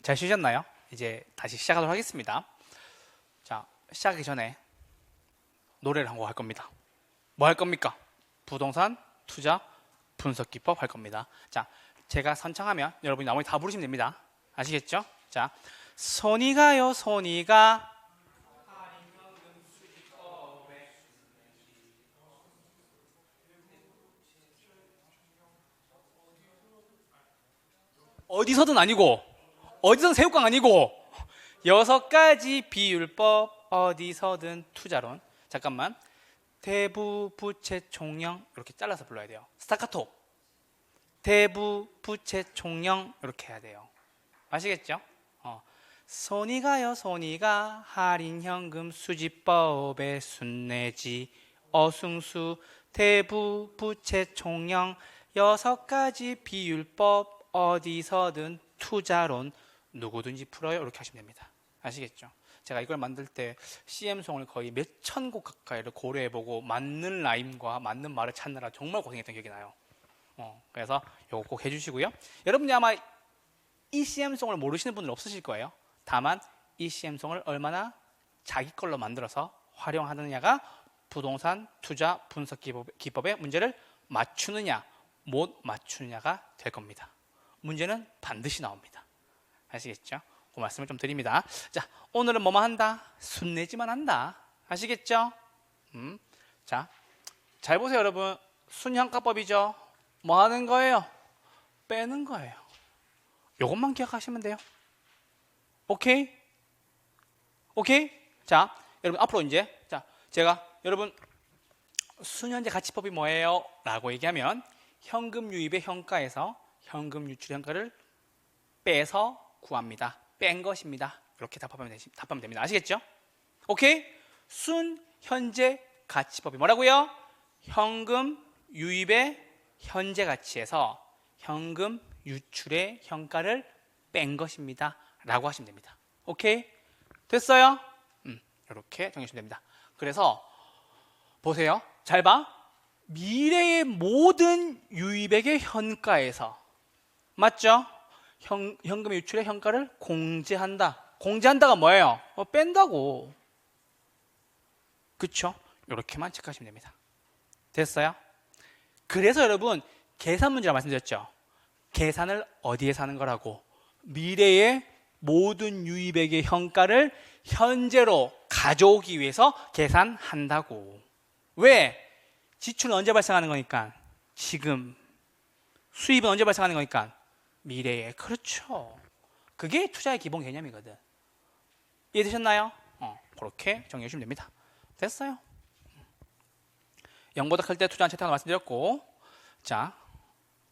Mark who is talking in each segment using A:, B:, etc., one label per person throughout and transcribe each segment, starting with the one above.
A: 잘 쉬셨나요? 이제 다시 시작하도록 하겠습니다. 자, 시작하기 전에 노래를 한 곡 할 겁니다. 뭐 할 겁니까? 부동산 투자 분석 기법 할 겁니다. 자, 제가 선창하면 여러분이 나머지 다 부르시면 됩니다. 아시겠죠? 자, 손이 가요, 손이 가. 어디서든 아니고, 어디서든 새우깡 아니고, 6가지 비율법, 어디서든 투자론. 잠깐만. 대부, 부채, 총령 이렇게 잘라서 불러야 돼요. 스타카토. 대부, 부채, 총령 이렇게 해야 돼요. 아시겠죠? 손이 가요, 손이 가. 할인현금 수지법에 순내지 어승수 대부, 부채, 총령 6가지 비율법 어디서든 투자론 누구든지 풀어요. 이렇게 하시면 됩니다. 아시겠죠? 제가 이걸 만들 때 CM송을 거의 몇천 곡 가까이를 고려해보고 맞는 라임과 맞는 말을 찾느라 정말 고생했던 기억이 나요. 그래서 이거 꼭 해주시고요. 여러분이 아마 이 CM송을 모르시는 분들 없으실 거예요. 다만 이 CM송을 얼마나 자기 걸로 만들어서 활용하느냐가 부동산 투자 분석 기법의 문제를 맞추느냐 못 맞추느냐가 될 겁니다. 문제는 반드시 나옵니다. 아시겠죠? 그 말씀을 좀 드립니다. 자, 오늘은 뭐만 한다? 순내지만 한다. 아시겠죠? 자, 잘 보세요, 여러분. 순형가법이죠. 뭐 하는 거예요? 빼는 거예요. 요것만 기억하시면 돼요. 오케이? 오케이? 자, 여러분 앞으로 이제 제가 여러분 순현재 가치법이 뭐예요? 라고 얘기하면 현금 유입의 현가에서 현금 유출의 현가를 빼서 구합니다. 뺀 것입니다. 이렇게 답하면 됩니다. 아시겠죠? 오케이? 순현재 가치법이 뭐라고요? 현금 유입의 현재 가치에서 현금 유출의 현가를 뺀 것입니다. 라고 하시면 됩니다. 오케이? 됐어요? 이렇게 정해주시면 됩니다. 그래서 보세요. 잘 봐. 미래의 모든 유입액의 현가에서 맞죠? 현금의 유출의 현가를 공제한다. 공제한다가 뭐예요? 뺀다고. 그쵸? 이렇게만 체크하시면 됩니다. 됐어요? 그래서 여러분 계산 문제라고 말씀드렸죠. 계산을 어디에서 하는 거라고? 미래의 모든 유입액의 현가를 현재로 가져오기 위해서 계산한다고. 왜? 지출은 언제 발생하는 거니까? 지금. 수입은 언제 발생하는 거니까? 미래에. 그렇죠. 그게 투자의 기본 개념이거든. 이해되셨나요? 그렇게 정리해 주시면 됩니다. 됐어요. 0보다 클 때 투자한 채택을 말씀드렸고, 자,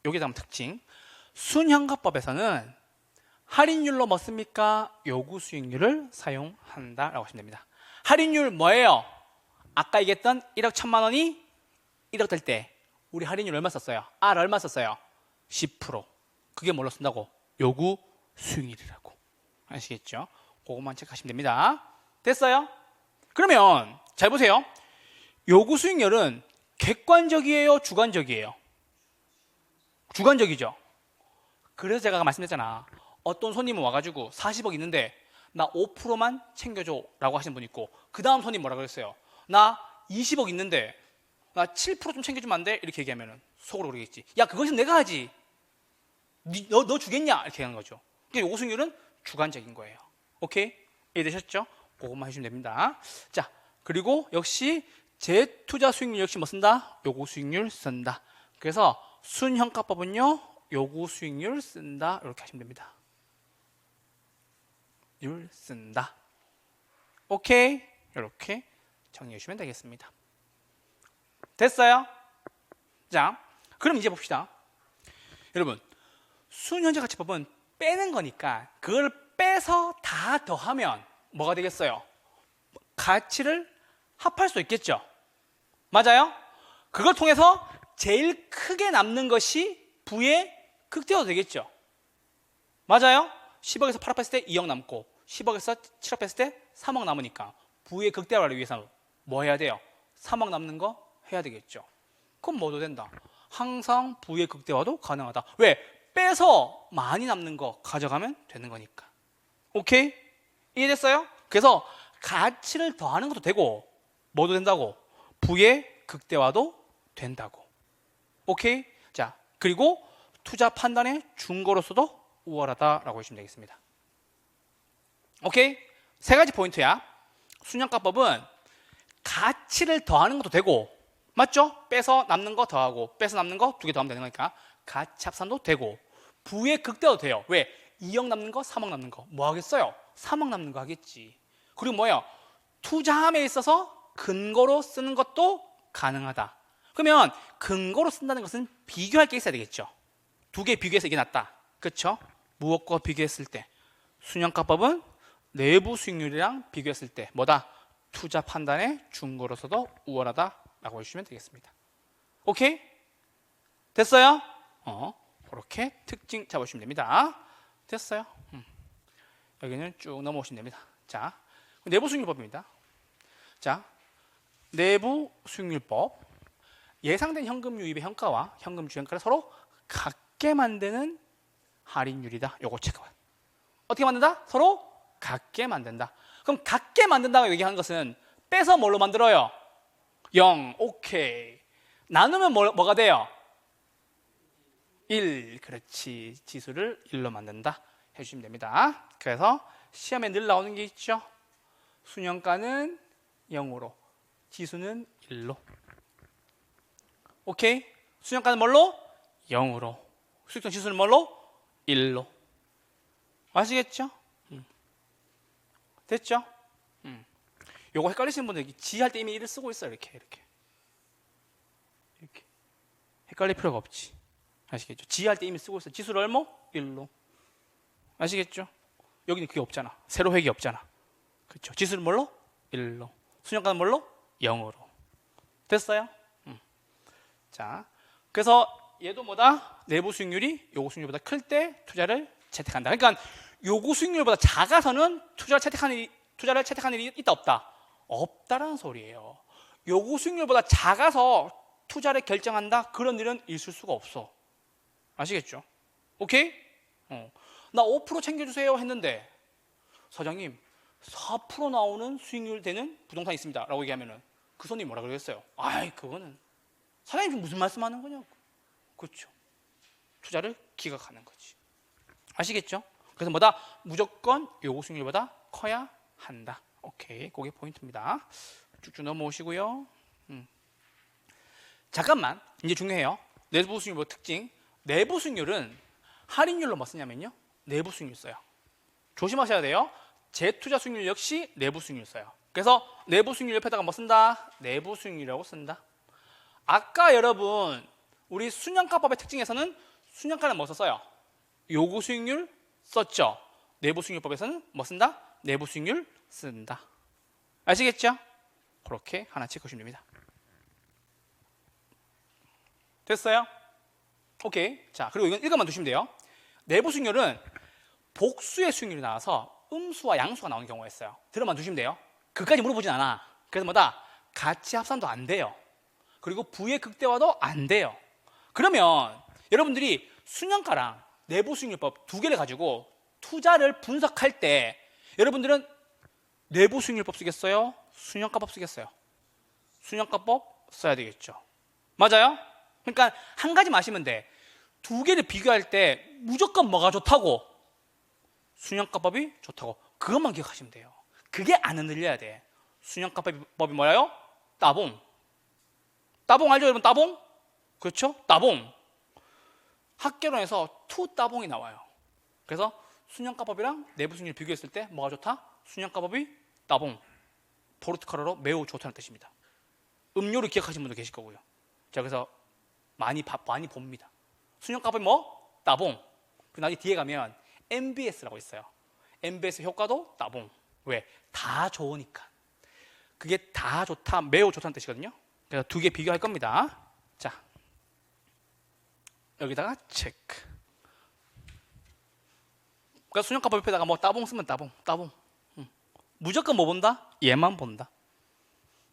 A: 여기에 대한 특징. 순현가법에서는 할인율로 뭐 씁니까? 요구 수익률을 사용한다라고 하시면 됩니다. 할인율 뭐예요? 아까 얘기했던 1억 1,000만 원이 1억 될 때 우리 할인율 얼마 썼어요? R 얼마 썼어요? 10%. 그게 뭘로 쓴다고? 요구 수익률이라고. 아시겠죠? 그것만 체크하시면 됩니다. 됐어요? 그러면 잘 보세요. 요구 수익률은 객관적이에요? 주관적이에요? 주관적이죠. 그래서 제가 말씀드렸잖아. 어떤 손님은 와가지고 40억 있는데 나 5%만 챙겨줘 라고 하시는 분 있고, 그 다음 손님 뭐라 그랬어요? 나 20억 있는데 나 7% 좀 챙겨주면 안 돼? 이렇게 얘기하면 속으로 그러겠지. 야, 그것은 내가 하지. 너 주겠냐? 이렇게 하는 거죠. 그러니까 요구 수익률은 주관적인 거예요. 오케이? 이해되셨죠? 그것만 해주시면 됩니다. 자, 그리고 역시 재투자 수익률 역시 뭐 쓴다? 요구 수익률 쓴다. 그래서 순현가법은요, 요구 수익률 쓴다. 이렇게 하시면 됩니다. 율 쓴다. 오케이? 이렇게 정리해 주시면 되겠습니다. 됐어요? 자, 그럼 이제 봅시다. 여러분, 순현재 가치법은 빼는 거니까 그걸 빼서 다 더하면 뭐가 되겠어요? 가치를 합할 수 있겠죠? 맞아요? 그걸 통해서 제일 크게 남는 것이 부의 극대화도 되겠죠? 맞아요? 10억에서 8억 뺐을 때 2억 남고 10억에서 7억 뺐을 때 3억 남으니까 부의 극대화를 위해서 뭐 해야 돼요? 3억 남는 거 해야 되겠죠? 그럼 뭐도 된다. 항상 부의 극대화도 가능하다. 왜? 빼서 많이 남는 거 가져가면 되는 거니까. 오케이? 이해됐어요? 그래서 가치를 더하는 것도 되고 뭐도 된다고? 부의 극대화도 된다고. 오케이? 자, 그리고 투자 판단의 중거로서도 우월하다라고 해주시면 되겠습니다. 오케이? 세 가지 포인트야. 순양가법은 가치를 더하는 것도 되고, 맞죠? 빼서 남는 거 더하고 빼서 남는 거 2개 더하면 되는 거니까 가치 합산도 되고, 부의 극대화도 돼요. 왜? 2억 남는 거 3억 남는 거 뭐 하겠어요? 3억 남는 거 하겠지. 그리고 뭐예요? 투자함에 있어서 근거로 쓰는 것도 가능하다. 그러면 근거로 쓴다는 것은 비교할 게 있어야 되겠죠. 2개 비교해서 이게 낫다. 그렇죠? 무엇과 비교했을 때 순양가법은 내부 수익률이랑 비교했을 때 뭐다? 투자 판단의 중거로서도 우월하다라고 해주시면 되겠습니다. 오케이? 됐어요? 그렇게 특징 잡으시면 됩니다. 됐어요? 여기는 쭉 넘어오시면 됩니다. 자, 내부 수익률법입니다. 자, 내부 수익률법. 예상된 현금 유입의 현가와 현금 주행가를 서로 같게 만드는 할인율이다. 요거 체크만. 어떻게 만든다? 서로 같게 만든다. 그럼 같게 만든다고 얘기하는 것은 빼서 뭘로 만들어요? 0. 오케이. 나누면 뭐가 돼요? 1. 그렇지. 지수를 1로 만든다 해주시면 됩니다. 그래서 시험에 늘 나오는 게 있죠. 순영가는 0으로, 지수는 1로. 오케이? 순영가는 뭘로? 0으로. 수익성 지수는 뭘로? 1로. 아시겠죠? 됐죠? 요거 헷갈리시는 분들 지할 때 이미 1을 쓰고 있어요. 이렇게. 헷갈릴 필요가 없지. 아시겠죠? 지할 때 이미 쓰고 있어요. 지수를 얼마? 1로. 아시겠죠? 여기는 그게 없잖아. 세로 획이 없잖아. 그렇죠? 지수는 뭘로? 1로. 순영가는 뭘로? 0으로. 됐어요? 자, 그래서 얘도 뭐다? 내부 수익률이 요구 수익률보다 클 때 투자를 채택한다. 그러니까 요구 수익률보다 작아서는 투자를 채택하는 일이 있다 없다? 없다라는 소리예요. 요구 수익률보다 작아서 투자를 결정한다? 그런 일은 있을 수가 없어. 아시겠죠? 오케이? 나 5% 챙겨주세요 했는데 사장님 4% 나오는 수익률 되는 부동산이 있습니다 라고 얘기하면은 그 손님이 뭐라 그러겠어요? 아이 그거는 사장님 무슨 말씀하는 거냐고. 그렇죠. 투자를 기각하는 거지. 아시겠죠? 그래서 뭐다? 무조건 요구 수익률보다 커야 한다. 오케이, 그게 포인트입니다. 쭉쭉 넘어오시고요. 잠깐만, 이제 중요해요. 내부 수익률 특징. 내부 수익률은 할인율로 뭐 쓰냐면요, 내부 수익률 써요. 조심하셔야 돼요. 재투자 수익률 역시 내부 수익률 써요. 그래서 내부 수익률 옆에다가 뭐 쓴다? 내부 수익률이라고 쓴다. 아까 여러분 우리 순영가법의 특징에서는 순영가는 뭐 썼어요? 요구 수익률 썼죠. 내부 수익률법에서는 뭐 쓴다? 내부 수익률 쓴다. 아시겠죠? 그렇게 하나 체크하시면 됩니다. 됐어요? 오케이. 자, 그리고 이건 읽어만 두시면 돼요. 내부 수익률은 복수의 수익률이 나와서 음수와 양수가 나오는 경우가 있어요. 들어만 두시면 돼요. 그까지 물어보진 않아. 그래서 뭐다? 가치 합산도 안 돼요. 그리고 부의 극대화도 안 돼요. 그러면 여러분들이 순영가랑 내부 수익률법 2개를 가지고 투자를 분석할 때 여러분들은 내부 수익률법 쓰겠어요? 순영가법 쓰겠어요? 순영가법 써야 되겠죠. 맞아요? 그러니까 한 가지만 아시면 돼. 2개를 비교할 때 무조건 뭐가 좋다고? 순영가법이 좋다고. 그것만 기억하시면 돼요. 그게 안 흔들려야 돼. 순영가법이 뭐예요? 따봉. 따봉 알죠 여러분? 따봉? 그렇죠? 따봉. 학개론에서 투 따봉이 나와요. 그래서 순영가법이랑 내부 수익률 비교했을 때 뭐가 좋다? 순영가법이 따봉. 포르투갈어로 매우 좋다는 뜻입니다. 음료를 기억하시는 분도 계실 거고요. 자, 그래서 많이 봅니다. 순영가법이 뭐? 따봉. 그 나중에 뒤에 가면 MBS라고 있어요. MBS 효과도 따봉. 왜? 다 좋으니까. 그게 다 좋다, 매우 좋다는 뜻이거든요. 그래서 2개 비교할 겁니다. 자, 여기다가 체크. 그러니까 순영가법 옆에다가 뭐 따봉 쓰면 따봉. 무조건 뭐 본다? 얘만 본다.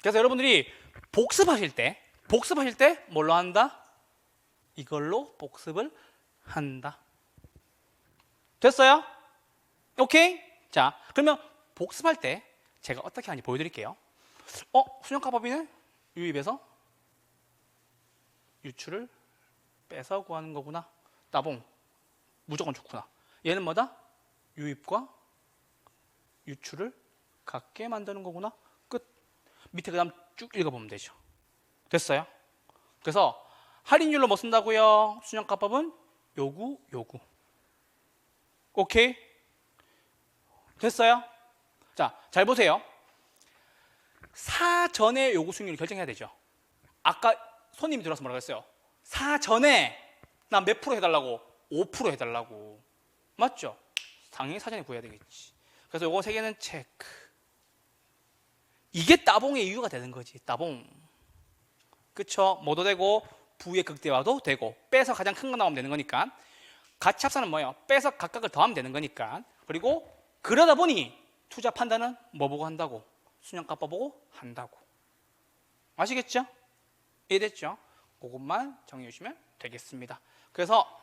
A: 그래서 여러분들이 복습하실 때 뭘로 한다? 이걸로 복습을 한다. 됐어요? 오케이? 자, 그러면 복습할 때 제가 어떻게 하는지 보여드릴게요. 순영값법이는 유입에서 유출을 빼서 구하는 거구나. 따봉. 무조건 좋구나. 얘는 뭐다? 유입과 유출을 같게 만드는 거구나. 끝. 밑에 그 다음 쭉 읽어보면 되죠. 됐어요? 그래서 할인율로 뭐 쓴다고요? 순영값법은 요구. 오케이? 됐어요? 자, 잘 보세요. 사전에 요구 수익률을 결정해야 되죠. 아까 손님이 들어와서 뭐라고 했어요? 사전에 나 몇 프로 해달라고? 5% 해달라고. 맞죠? 당연히 사전에 구해야 되겠지. 그래서 요거 세 개는 체크. 이게 따봉의 이유가 되는 거지. 따봉. 그쵸? 뭐도 되고 부의 극대화도 되고 빼서 가장 큰 거 나오면 되는 거니까. 가치 합산은 뭐예요? 빼서 각각을 더하면 되는 거니까. 그리고 그러다 보니 투자 판단은 뭐 보고 한다고? 순영값법 보고 한다고. 아시겠죠? 이해됐죠? 그것만 정리해 주시면 되겠습니다. 그래서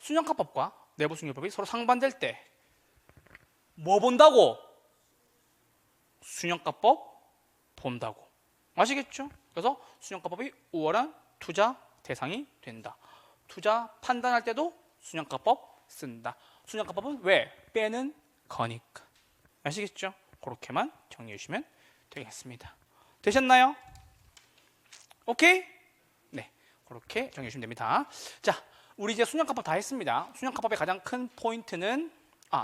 A: 순영값법과 내부순위법이 서로 상반될 때 뭐 본다고? 순영값법 본다고. 아시겠죠? 그래서 순영값법이 우월한 투자 대상이 된다. 투자 판단할 때도 순영값법 쓴다. 순영값법은 왜? 빼는 거니까. 아시겠죠? 그렇게만 정리해 주시면 되겠습니다. 되셨나요? 오케이? 네, 그렇게 정리해 주시면 됩니다. 자, 우리 이제 순영값법 다 했습니다. 순영값법의 가장 큰 포인트는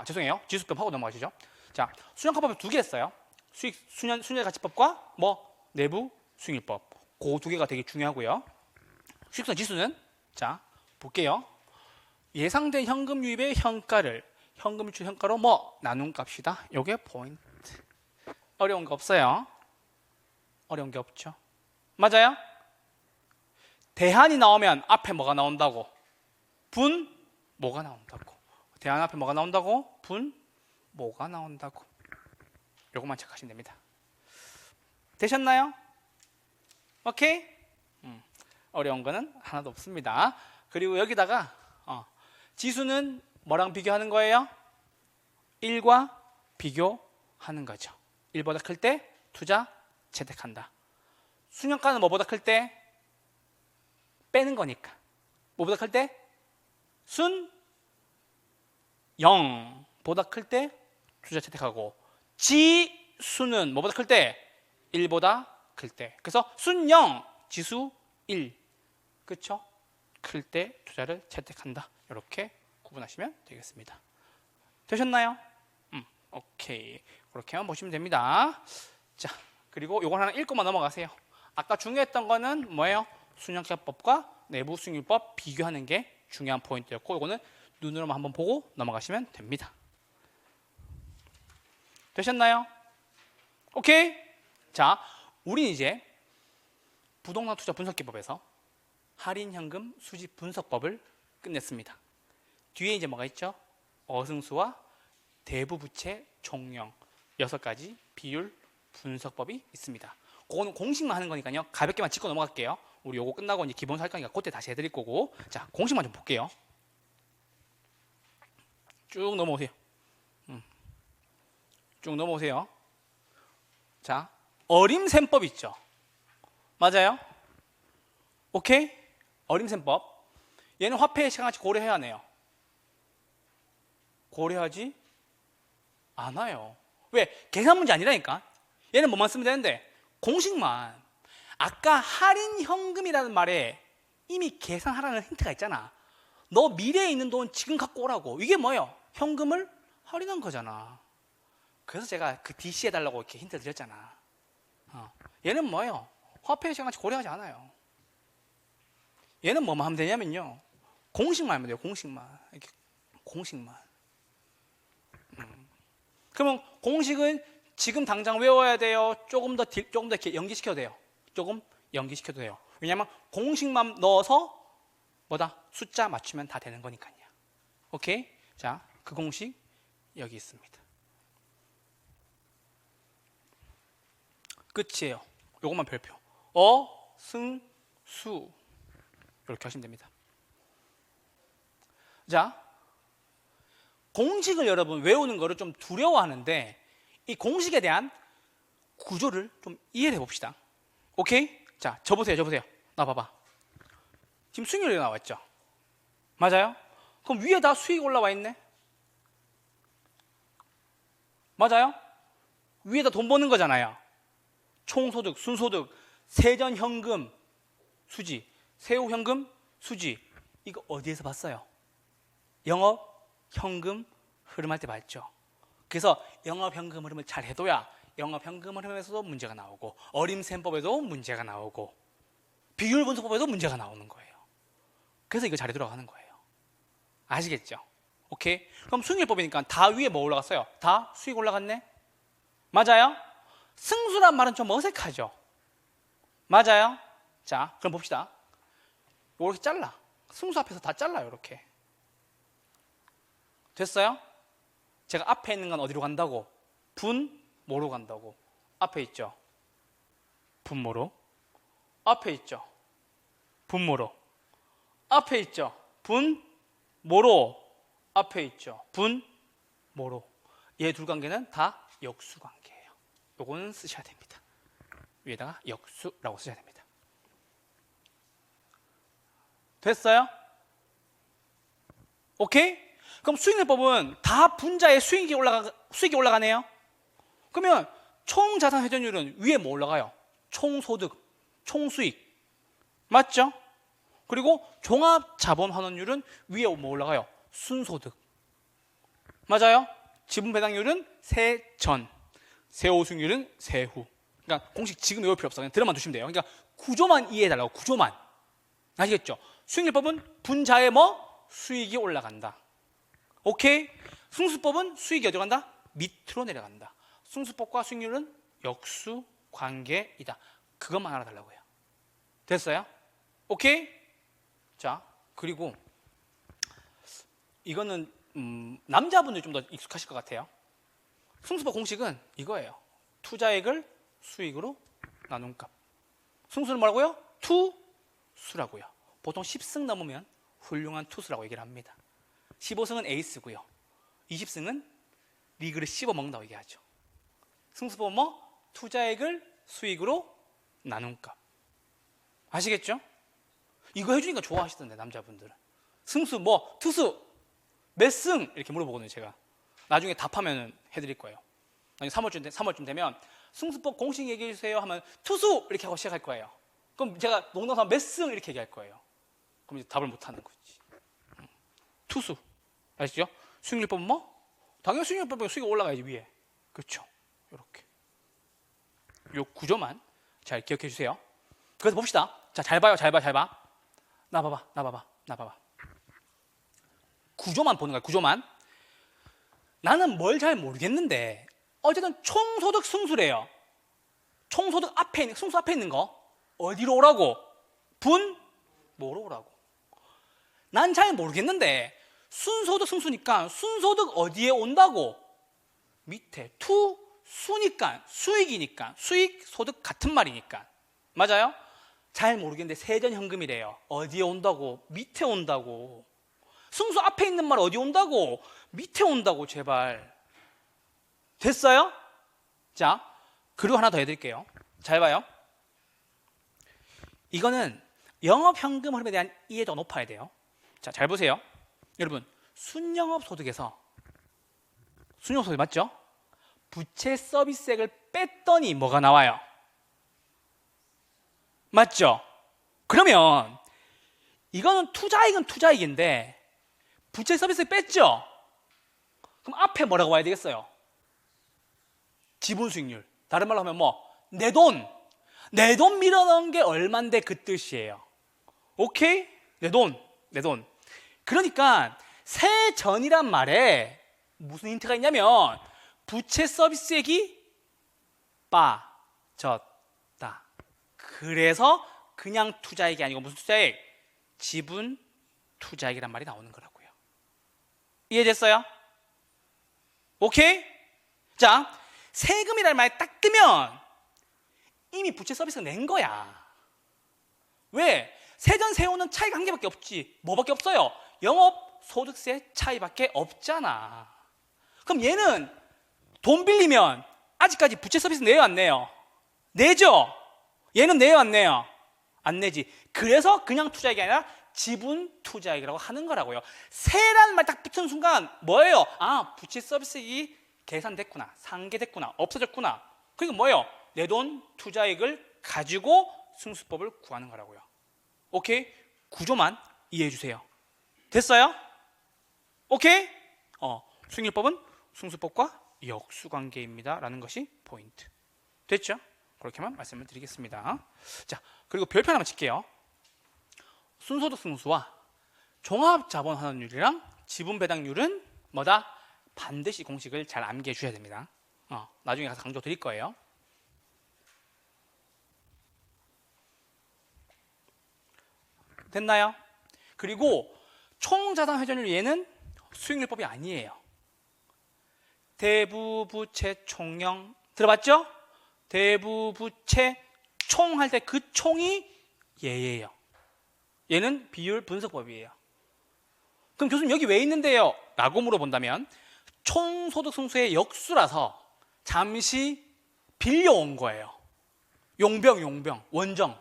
A: 죄송해요. 지수법 하고 넘어가시죠. 자, 순영값법이 두 개 했어요. 순혈가치법과 내부 수익률법. 그 두 개가 되게 중요하고요. 수익성 지수는 자, 볼게요. 예상된 현금 유입의 현가를 현금 유출 현가로 나눈 값이다. 요게 포인트. 어려운 거 없어요. 어려운 게 없죠. 맞아요? 대한이 나오면 앞에 뭐가 나온다고? 분 뭐가 나온다고? 대한 앞에 뭐가 나온다고? 분 뭐가 나온다고? 요것만 체크하시면 됩니다. 되셨나요? 오케이? 어려운 거는 하나도 없습니다. 그리고 여기다가 지수는 뭐랑 비교하는 거예요? 1과 비교하는 거죠. 1보다 클 때 투자 채택한다. 순영가는 뭐보다 클 때 빼는 거니까. 뭐보다 클 때? 순 0보다 클 때 투자 채택하고, 지수는 뭐보다 클 때? 1보다 클 때. 그래서 순 0, 지수 1. 그렇죠? 클 때 투자를 채택한다. 이렇게 구분하시면 되겠습니다. 되셨나요? 오케이. 그렇게만 보시면 됩니다. 자, 그리고 요건 하나 읽고만 넘어가세요. 아까 중요했던 거는 뭐예요? 순영값법과 내부 수익률법 비교하는 게 중요한 포인트였고, 이거는 눈으로만 한번 보고 넘어가시면 됩니다. 되셨나요? 오케이? 자, 우린 이제 부동산 투자 분석기법에서 할인 현금 수집 분석법을 끝냈습니다. 뒤에 이제 뭐가 있죠? 어승수와 대부 부채 총령 6가지 비율 분석법이 있습니다. 그거는 공식만 하는 거니까요. 가볍게만 짚고 넘어갈게요. 우리 요거 끝나고 이제 기본 할 거니까 그때 다시 해드릴 거고. 자, 공식만 좀 볼게요. 쭉 넘어오세요. 쭉 넘어오세요. 자, 어림셈법 있죠? 맞아요? 오케이? 어림셈법. 얘는 화폐의 시간같이 고려해야 하네요. 고려하지 않아요. 왜? 계산 문제 아니라니까. 얘는 뭐만 쓰면 되는데 공식만. 아까 할인 현금이라는 말에 이미 계산하라는 힌트가 있잖아. 너 미래에 있는 돈 지금 갖고 오라고. 이게 뭐예요? 현금을 할인한 거잖아. 그래서 제가 그 DC 해달라고 이렇게 힌트 드렸잖아. 얘는 뭐예요? 화폐의 시간같이 고려하지 않아요. 얘는 뭐만 하면 되냐면요, 공식만 하면 돼요. 공식만. 이렇게 공식만. 그러면 공식은 지금 당장 외워야 돼요? 조금 더 이렇게 연기시켜도 돼요? 조금 연기시켜도 돼요. 왜냐하면 공식만 넣어서 숫자 맞추면 다 되는 거니까요. 오케이? 자, 그 공식 여기 있습니다. 끝이에요. 요것만 별표. 승, 수. 이렇게 하시면 됩니다. 자, 공식을 여러분 외우는 거를 좀 두려워하는데 이 공식에 대한 구조를 좀 이해를 해봅시다. 오케이? 자, 저보세요. 나 봐봐. 지금 수익률이 나와 있죠? 맞아요? 그럼 위에 다 수익 올라와 있네? 맞아요? 위에다 돈 버는 거잖아요. 총소득, 순소득, 세전현금, 수지, 세후현금, 수지. 이거 어디에서 봤어요? 영업현금 흐름할 때 봤죠. 그래서 영업현금 흐름을 잘 해둬야 영업현금 흐름에서도 문제가 나오고 어림셈법에도 문제가 나오고 비율분석법에도 문제가 나오는 거예요. 그래서 이거 잘 해들어가는 거예요. 아시겠죠? 오케이? 그럼 수익률법이니까 다 위에 뭐 올라갔어요? 다 수익 올라갔네? 맞아요? 승수란 말은 좀 어색하죠? 맞아요? 자, 그럼 봅시다. 이렇게 잘라. 승수 앞에서 다 잘라요, 이렇게. 됐어요? 제가 앞에 있는 건 어디로 간다고? 분모로 간다고. 앞에 있죠? 분모로. 앞에 있죠? 분모로. 앞에 있죠? 분모로. 앞에 있죠? 분모로. 얘 둘 관계는 다 역수관계예요. 요거는 쓰셔야 됩니다. 위에다가 역수라고 쓰셔야 됩니다. 됐어요? 오케이? 그럼 수익률법은 다 분자의 수익이 올라가네요. 그러면 총자산 회전율은 위에 뭐 올라가요? 총소득, 총수익. 맞죠? 그리고 종합자본환원율은 위에 뭐 올라가요? 순소득. 맞아요? 지분배당률은 세전, 세후수익률은 세후. 그러니까 공식 지금 외울 필요 없어. 그냥 들어만 두시면 돼요. 그러니까 구조만 이해해달라고. 구조만. 아시겠죠? 수익률법은 분자의 뭐? 수익이 올라간다. 오케이? 승수법은 수익이 어디로 간다? 밑으로 내려간다. 승수법과 수익률은 역수 관계이다. 그것만 알아달라고요. 됐어요? 오케이? 자, 그리고 이거는 남자분들이 좀 더 익숙하실 것 같아요. 승수법 공식은 이거예요. 투자액을 수익으로 나눈 값. 승수는 뭐라고요? 투수라고요. 보통 10승 넘으면 훌륭한 투수라고 얘기를 합니다. 15승은 에이스고요. 20승은 리그를 씹어먹는다고 얘기하죠. 승수법은 뭐? 투자액을 수익으로 나눈 값. 아시겠죠? 이거 해주니까 좋아하시던데, 남자분들은. 승수 뭐? 투수 몇 승? 이렇게 물어보거든요, 제가. 나중에 답하면 해드릴 거예요. 나중에 3월쯤 되면 승수법 공식 얘기해 주세요 하면 투수! 이렇게 하고 시작할 거예요. 그럼 제가 농담삼아 몇 승? 이렇게 얘기할 거예요. 그럼 이제 답을 못 하는 거지. 투수. 아시죠? 수익률법은 뭐? 당연히 수익률법은 수익이 올라가야지, 위에. 그렇죠? 이렇게. 요 구조만 잘 기억해 주세요. 그래서 봅시다. 자, 잘 봐요, 잘 봐. 나 봐봐. 구조만 보는 거야, 구조만. 나는 뭘 잘 모르겠는데 어쨌든 총소득 승수래요. 총소득 앞에 있는, 승수 앞에 있는 거 어디로 오라고? 분모로 오라고. 난 잘 모르겠는데 순소득 승수니까 순소득 어디에 온다고? 밑에. 투수니까, 수익이니까, 수익, 소득 같은 말이니까. 맞아요? 잘 모르겠는데 세전현금이래요. 어디에 온다고? 밑에 온다고. 승수 앞에 있는 말 어디 온다고? 밑에 온다고, 제발. 됐어요? 자, 그리고 하나 더 해드릴게요. 잘 봐요. 이거는 영업현금 흐름에 대한 이해도가 높아야 돼요. 자, 잘 보세요. 여러분, 순영업소득에서, 순영업소득 맞죠? 부채 서비스액을 뺐더니 뭐가 나와요? 맞죠? 그러면 이거는 투자이익은 투자이익인데 부채 서비스액 뺐죠? 그럼 앞에 뭐라고 와야 되겠어요? 지분 수익률. 다른 말로 하면 뭐? 내 돈 밀어넣은 게 얼만데 그 뜻이에요. 오케이? 내 돈. 그러니까 세전이란 말에 무슨 힌트가 있냐면 부채 서비스액이 빠졌다. 그래서 그냥 투자액이 아니고 무슨 투자액? 지분 투자액이란 말이 나오는 거라고요. 이해됐어요? 오케이? 자, 세금이라는 말이 딱 뜨면 이미 부채 서비스 낸 거야. 왜? 세전 세후는 차이가 한 개밖에 없지. 뭐밖에 없어요? 영업 소득세 차이밖에 없잖아. 그럼 얘는 돈 빌리면 아직까지 부채 서비스 내요 안 내요? 내죠? 얘는 내요 안 내요? 안 내지. 그래서 그냥 투자액이 아니라 지분 투자액이라고 하는 거라고요. 세라는 말 딱 붙은 순간 뭐예요? 아, 부채 서비스액이 계산됐구나, 상계됐구나, 없어졌구나. 그러니까 뭐예요? 내 돈 투자액을 가지고 승수법을 구하는 거라고요. 오케이? 구조만 이해해 주세요. 됐어요? 오케이? 수익률법은 승수법과 역수관계입니다 라는 것이 포인트. 됐죠? 그렇게만 말씀을 드리겠습니다. 자, 그리고 별표 하나만 칠게요. 순소득 승수와 종합자본환원율이랑 지분배당률은 뭐다? 반드시 공식을 잘 암기해 주셔야 됩니다. 나중에 가서 강조 드릴 거예요. 됐나요? 그리고 총자산 회전율 얘는 수익률법이 아니에요. 대부부채 총령 들어봤죠? 대부부채 총 할 때 그 총이 얘예요. 얘는 비율 분석법이에요. 그럼 교수님 여기 왜 있는데요? 라고 물어본다면 총소득 승수의 역수라서 잠시 빌려온 거예요. 용병, 원정.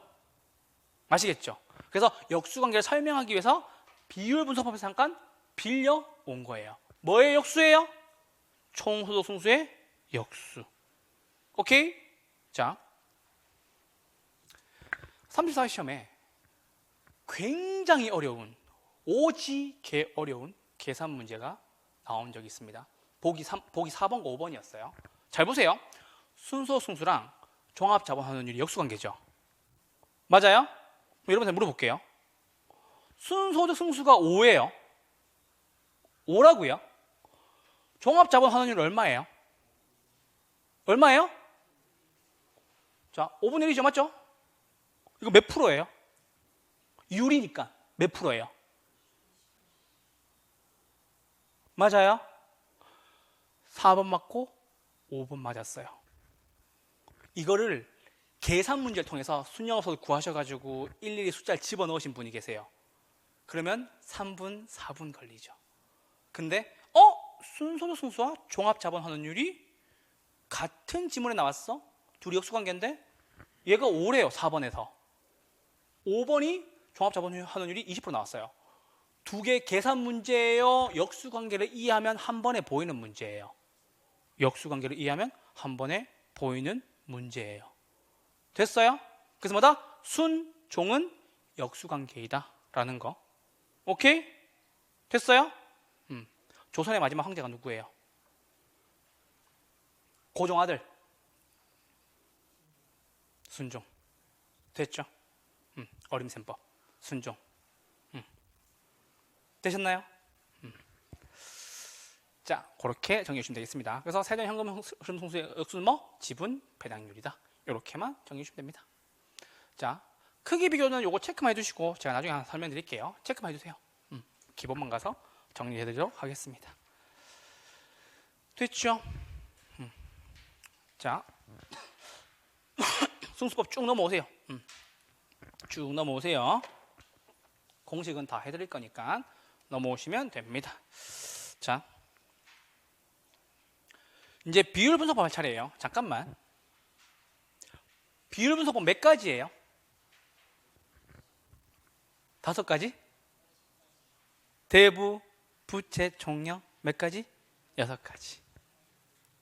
A: 아시겠죠? 그래서 역수관계를 설명하기 위해서 비율 분석법에서 잠깐 빌려온 거예요. 뭐의 역수예요? 총소득 승수의 역수. 오케이? 자, 34회 시험에 굉장히 어려운, 오지게 어려운 계산 문제가 나온 적이 있습니다. 보기 4번과 5번이었어요. 잘 보세요. 순소득 승수랑 종합자본환원율이 역수관계죠. 맞아요? 여러분한테 물어볼게요. 순소득 승수가 5예요. 5라고요? 종합자본환원율 얼마예요? 얼마예요? 자, 5분의 1이죠, 맞죠? 이거 몇 프로예요? 유리니까 몇 프로예요? 맞아요? 4번 맞고 5번 맞았어요. 이거를 계산 문제를 통해서 순영업소를 구하셔가지고 일일이 숫자를 집어넣으신 분이 계세요. 그러면 3분, 4분 걸리죠. 근데 순소득 승수와 종합자본환원율이 같은 지문에 나왔어? 둘이 역수관계인데 얘가 5래요. 4번에서 5번이 종합자본환원율이 20% 나왔어요. 두 개 계산 문제예요? 역수관계를 이해하면 한 번에 보이는 문제예요. 역수관계를 이해하면 한 번에 보이는 문제예요. 됐어요? 그래서 뭐다? 순, 종은 역수관계이다 라는 거. 오케이? 됐어요? 조선의 마지막 황제가 누구예요? 고종 아들 순종. 됐죠? 어림셈법 순종. 되셨나요? 자, 그렇게 정리해 주시면 되겠습니다. 그래서 세전 현금 흐름 승수의 역수는 뭐? 지분 배당률이다. 이렇게만 정리해 주시면 됩니다. 자, 크기 비교는 요거 체크만 해주시고 제가 나중에 하나 설명드릴게요. 체크만 해주세요. 기본만 가서 정리해 드리도록 하겠습니다. 됐죠? 자, 승수법 쭉 넘어오세요. 쭉 넘어오세요. 공식은 다 해드릴 거니까 넘어오시면 됩니다. 자, 이제 비율 분석법 할 차례예요. 잠깐만. 비율 분석법 몇 가지예요? 5가지? 대부, 부채, 총령 몇 가지? 6가지.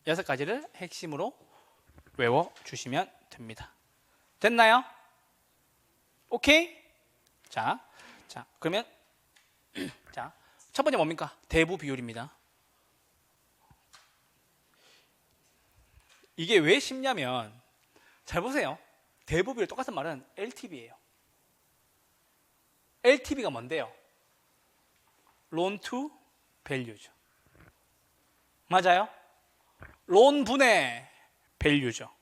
A: 6가지를 핵심으로 외워주시면 됩니다. 됐나요? 오케이? 자, 그러면 자, 첫 번째 뭡니까? 대부 비율입니다. 이게 왜 쉽냐면 잘 보세요. 대부 비율 똑같은 말은 LTV예요. LTV가 뭔데요? Loan to Value죠. 맞아요? 론 분의 밸류죠.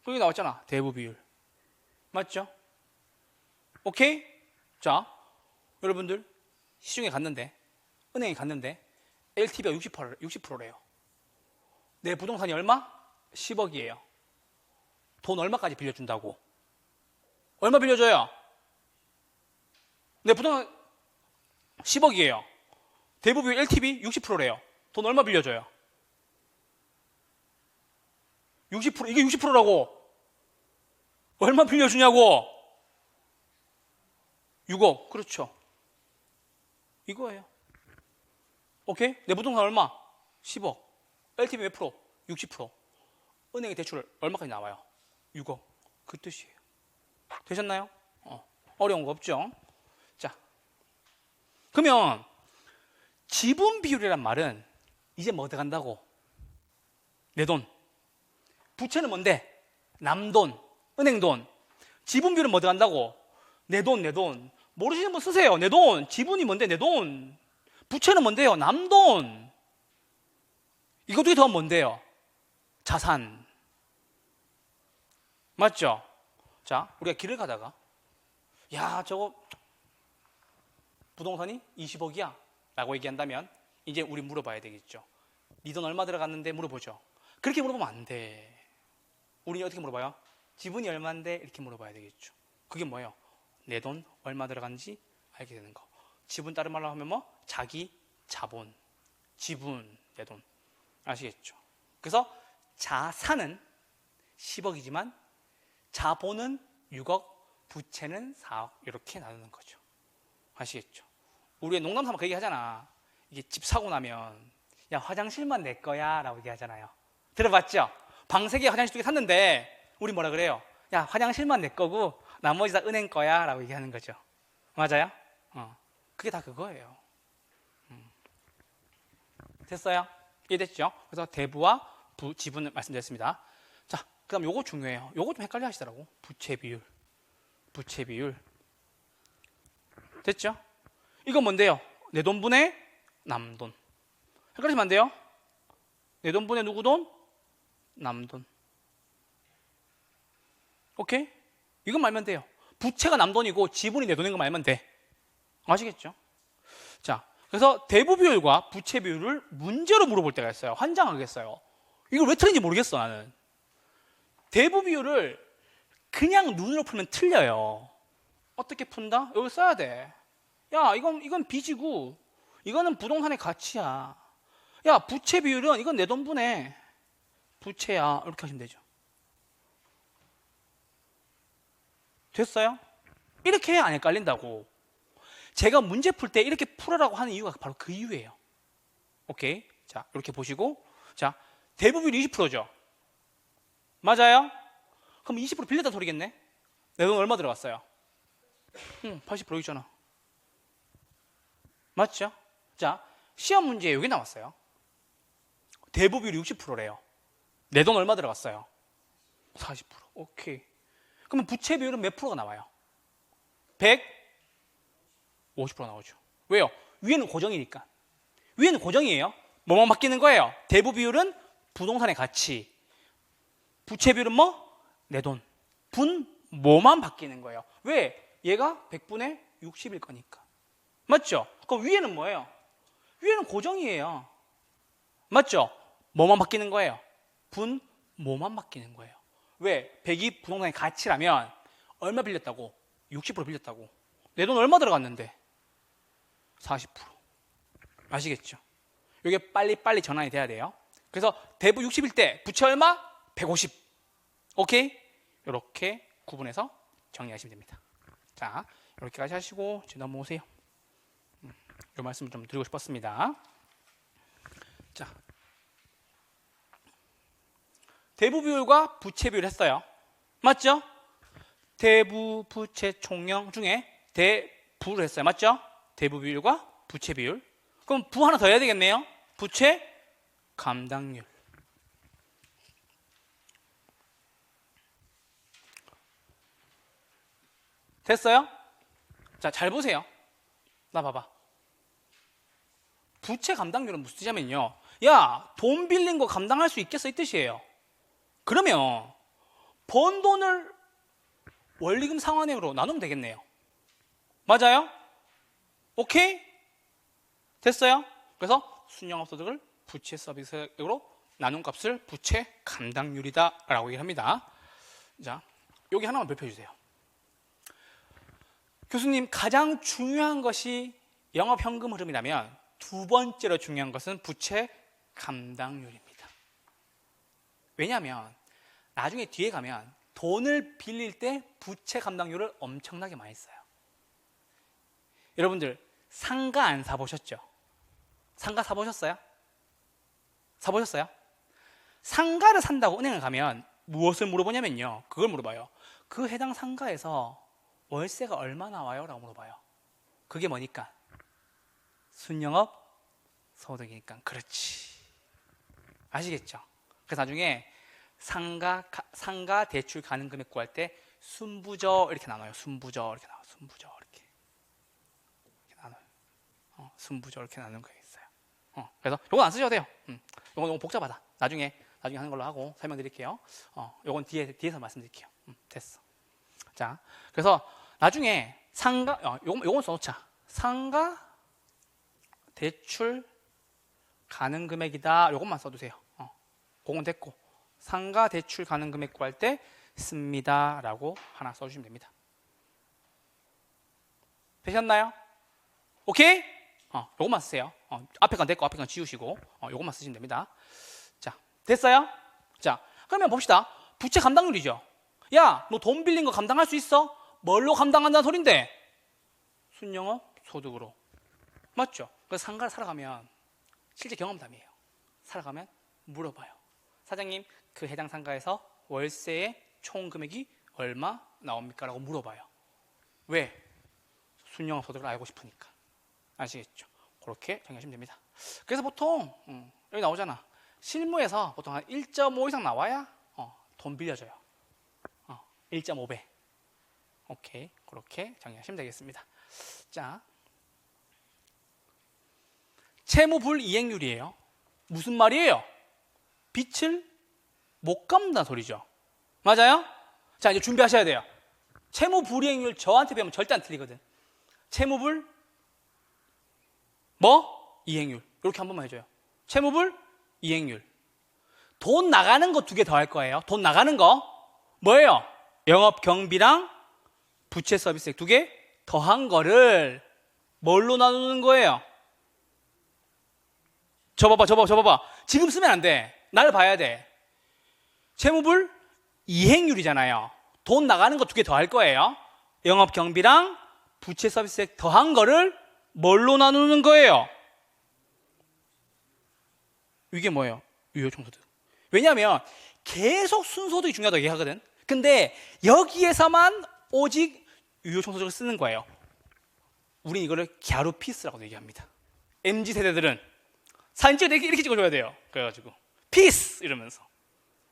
A: 여기 나왔잖아. 대부 비율. 맞죠? 오케이? 자, 여러분들 시중에 갔는데, 은행에 갔는데 LTV가 60%래요. 내 부동산이 얼마? 10억이에요. 돈 얼마까지 빌려준다고? 얼마 빌려줘요? 내 부동산 10억이에요. 대부 비율 LTV 60%래요. 돈 얼마 빌려줘요? 60%. 이게 60%라고. 얼마 빌려주냐고. 6억. 그렇죠. 이거예요. 오케이? 내 부동산 얼마? 10억. LTV 몇 프로? 60%. 은행의 대출 얼마까지 나와요? 6억. 그 뜻이에요. 되셨나요? 어려운 거 없죠? 자, 그러면 지분 비율이란 말은 이제 뭐 들어간다고? 내 돈. 부채는 뭔데? 남돈, 은행돈. 지분 비율은 뭐 들어간다고? 내 돈, 내 돈. 모르시는 분 쓰세요. 내 돈. 지분이 뭔데? 내 돈. 부채는 뭔데요? 남돈. 이것 중에 더 뭔데요? 자산. 맞죠? 자, 우리가 길을 가다가 야, 저거 부동산이 20억이야 라고 얘기한다면 이제 우리 물어봐야 되겠죠. 네 돈 얼마 들어갔는데 물어보죠. 그렇게 물어보면 안 돼. 우리 어떻게 물어봐요? 지분이 얼마인데 이렇게 물어봐야 되겠죠. 그게 뭐예요? 내 돈 얼마 들어간지 알게 되는 거. 지분 다른 말로 하면 뭐? 자기 자본, 지분, 내 돈. 아시겠죠? 그래서 자산은 10억이지만 자본은 6억, 부채는 4억 이렇게 나누는 거죠. 아시겠죠? 우리 농담 삼아 그 얘기 하잖아. 이게 집 사고 나면 야, 화장실만 내 거야 라고 얘기하잖아요. 들어봤죠? 방 3개 화장실 2개 샀는데 우리 뭐라 그래요? 야, 화장실만 내 거고 나머지 다 은행 거야 라고 얘기하는 거죠. 맞아요? 그게 다 그거예요. 됐어요? 이해됐죠? 그래서 대부와 지분을 말씀드렸습니다. 자, 그 다음 요거 중요해요. 요거 좀 헷갈려 하시더라고. 부채 비율. 부채 비율. 됐죠? 이건 뭔데요? 내 돈분의 남돈. 헷갈리시면 안 돼요? 내 돈분의 누구 돈? 남돈. 오케이? 이건 말면 돼요. 부채가 남돈이고 지분이 내 돈인 거 말면 돼. 아시겠죠? 자, 그래서 대부 비율과 부채 비율을 문제로 물어볼 때가 있어요. 환장하겠어요. 이걸 왜 틀린지 모르겠어, 나는. 대부 비율을 그냥 눈으로 풀면 틀려요. 어떻게 푼다? 여기 써야 돼. 야, 이건 빚이고 이거는 부동산의 가치야. 야, 부채 비율은 이건 내 돈분의 부채야. 이렇게 하시면 되죠. 됐어요? 이렇게 해야 안 헷갈린다고. 제가 문제 풀 때 이렇게 풀으라고 하는 이유가 바로 그 이유예요. 오케이? 자, 이렇게 보시고. 자, 대부 비율이 20%죠? 맞아요? 그럼 20% 빌렸다는 소리겠네? 내 돈 얼마 들어갔어요? 80% 있잖아. 맞죠? 자, 시험 문제에 여기 나왔어요. 대부 비율이 60%래요. 내 돈 얼마 들어갔어요? 40%. 오케이. 그러면 부채 비율은 몇 프로가 나와요? 150% 나오죠. 왜요? 위에는 고정이니까. 위에는 고정이에요. 뭐만 바뀌는 거예요? 대부 비율은 부동산의 가치. 부채 비율은 뭐? 내 돈. 뭐만 바뀌는 거예요. 왜? 얘가 100분의 60일 거니까. 맞죠? 그럼 위에는 뭐예요? 위에는 고정이에요. 맞죠? 뭐만 바뀌는 거예요? 뭐만 바뀌는 거예요. 왜? 100이 부동산의 가치라면 얼마 빌렸다고? 60% 빌렸다고. 내 돈 얼마 들어갔는데? 40%. 아시겠죠? 이게 빨리빨리 전환이 돼야 돼요. 그래서 대부 60일 때 부채 얼마? 150. 오케이? 이렇게 구분해서 정리하시면 됩니다. 자, 이렇게까지 하시고 이제 넘어오세요. 이 말씀을 좀 드리고 싶었습니다. 자, 대부 비율과 부채 비율 했어요. 맞죠? 대부 부채 총령 중에 대부를 했어요. 맞죠? 대부 비율과 부채 비율. 그럼 부 하나 더 해야 되겠네요. 부채 감당률. 됐어요? 자, 잘 보세요. 나 봐봐. 부채 감당률은 무슨 뜻이냐면요. 야, 돈 빌린 거 감당할 수 있겠어? 이 뜻이에요. 그러면 번 돈을 원리금 상환액으로 나누면 되겠네요. 맞아요? 오케이? 됐어요? 그래서 순영업소득을 부채 서비스액으로 나눈 값을 부채 감당률이다 라고 얘기를 합니다. 자, 여기 하나만 별표해 주세요. 교수님, 가장 중요한 것이 영업현금 흐름이라면 두 번째로 중요한 것은 부채 감당률입니다. 왜냐하면 나중에 뒤에 가면 돈을 빌릴 때 부채 감당률을 엄청나게 많이 써요. 여러분들 상가 안 사보셨죠? 상가 사보셨어요? 사보셨어요? 상가를 산다고 은행을 가면 무엇을 물어보냐면요, 그걸 물어봐요. 그 해당 상가에서 월세가 얼마 나와요? 라고 물어봐요. 그게 뭐니까? 순영업 소득이니까. 그렇지. 아시겠죠? 그래서 나중에 상가 대출 가능 금액 구할 때 순부저 이렇게 나눠요. 순부저 이렇게 나와요. 순부저 이렇게 나눠요. 순부저 이렇게 나누는 거 있어요. 그래서 요건 안 쓰셔도 돼요. 요건 복잡하다. 나중에 하는 걸로 하고 설명드릴게요. 요건 뒤에서 말씀드릴게요. 됐어. 자, 그래서 나중에 요건 써놓자. 상가 대출 가능 금액이다. 요것만 써두세요. 그건 됐고, 상가 대출 가능 금액 구할 때 씁니다 라고 하나 써주시면 됩니다. 되셨나요? 오케이? 요것만 쓰세요. 앞에 건 됐고 앞에 건 지우시고 요것만 쓰시면 됩니다. 자, 됐어요? 자, 그러면 봅시다. 부채 감당률이죠. 야, 너 돈 빌린 거 감당할 수 있어? 뭘로 감당한다는 소린데? 순영업 소득으로. 맞죠? 그래서 상가를 사러 가면 실제 경험담이에요. 살아가면 물어봐요. 사장님, 그 해당 상가에서 월세의 총 금액이 얼마 나옵니까? 라고 물어봐요. 왜? 순영업 소득을 알고 싶으니까. 아시겠죠? 그렇게 정리하시면 됩니다. 그래서 보통 여기 나오잖아. 실무에서 보통 한 1.5 이상 나와야 돈 빌려줘요. 1.5배. 오케이, 그렇게 정리하시면 되겠습니다. 자, 채무불이행률이에요. 무슨 말이에요? 빚을 못 갚는다는 소리죠. 맞아요? 자, 이제 준비하셔야 돼요. 채무불이행률 저한테 배우면 절대 안 틀리거든. 채무불 이행률. 이렇게 한 번만 해줘요. 채무불 이행률. 돈 나가는 거 2개 더 할 거예요. 돈 나가는 거 뭐예요? 영업 경비랑 부채 서비스액 2개 더한 거를 뭘로 나누는 거예요? 저 봐봐. 지금 쓰면 안 돼. 날 봐야 돼. 채무불 이행률이잖아요. 돈 나가는 거 2개 더 할 거예요. 영업 경비랑 부채 서비스액 더한 거를 뭘로 나누는 거예요? 이게 뭐예요? 유효총소득. 왜냐하면 계속 순소득이 중요하다고 얘기하거든. 근데 여기에서만 오직 유효총소득을 쓰는 거예요. 우린 이거를 갸루피스라고 얘기합니다. MZ세대들은 사진 찍을 때 이렇게 찍어줘야 돼요. 그래가지고 피스 이러면서.